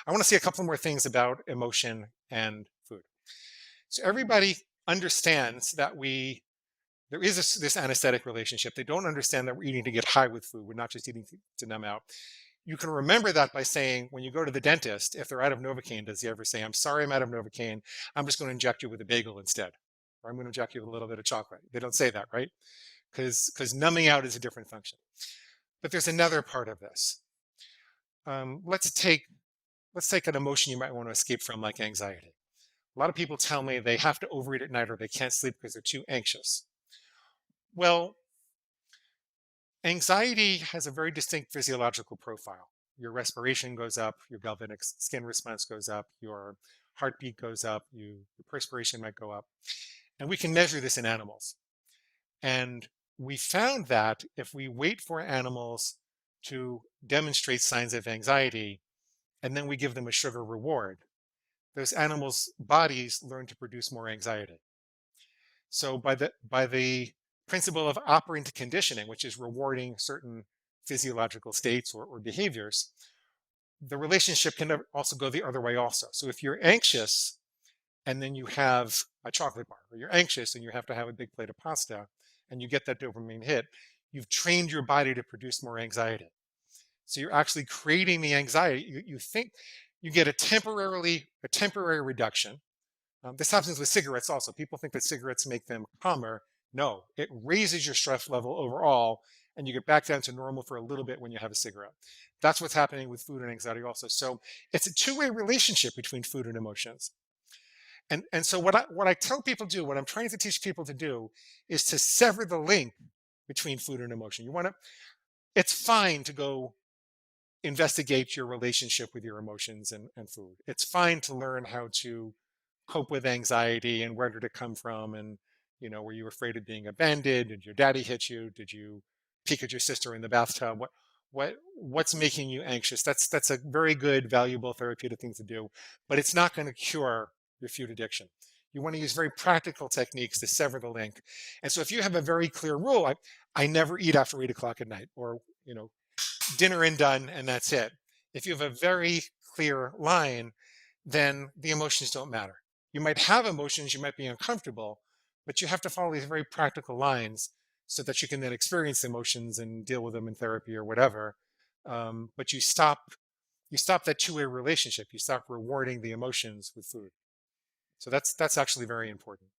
I want to say a couple more things about emotion and food. So everybody understands that there is this anesthetic relationship. They don't understand that we're eating to get high with food. We're not just eating to numb out. You can remember that by saying, when you go to the dentist, if they're out of Novocaine, does he ever say, I'm sorry, I'm out of Novocaine. I'm just going to inject you with a bagel instead. Or I'm going to inject you with a little bit of chocolate. They don't say that, right? Because numbing out is a different function. But there's another part of this. Let's take an emotion you might want to escape from, like anxiety. A lot of people tell me they have to overeat at night or they can't sleep because they're too anxious. Well, anxiety has a very distinct physiological profile. Your respiration goes up, your galvanic skin response goes up, your heartbeat goes up, your perspiration might go up. And we can measure this in animals. And we found that if we wait for animals to demonstrate signs of anxiety, and then we give them a sugar reward, those animals' bodies learn to produce more anxiety. So by the principle of operant conditioning, which is rewarding certain physiological states or behaviors, the relationship can also go the other way also. So if you're anxious and then you have a chocolate bar, or you're anxious and you have to have a big plate of pasta and you get that dopamine hit, you've trained your body to produce more anxiety. So you're actually creating the anxiety. You think you get a temporary reduction. This happens with cigarettes also. People think that cigarettes make them calmer. No, it raises your stress level overall, and you get back down to normal for a little bit when you have a cigarette. That's what's happening with food and anxiety also. So it's a two-way relationship between food and emotions. And so what I tell people to do, what I'm trying to teach people to do, is to sever the link between food and emotion. It's fine to go investigate your relationship with your emotions and food. It's fine to learn how to cope with anxiety and where did it come from, and were you afraid of being abandoned? Did your daddy hit you? Did you peek at your sister in the bathtub? What's making you anxious? That's a very good, valuable therapeutic thing to do, but it's not going to cure your food addiction. You want to use very practical techniques to sever the link. And so if you have a very clear rule, I never eat after 8 o'clock at night, or dinner and done, and that's it. If you have a very clear line, then the emotions don't matter. You might have emotions, you might be uncomfortable, but you have to follow these very practical lines so that you can then experience emotions and deal with them in therapy or whatever. But you stop that two-way relationship. You stop rewarding the emotions with food. So that's actually very important.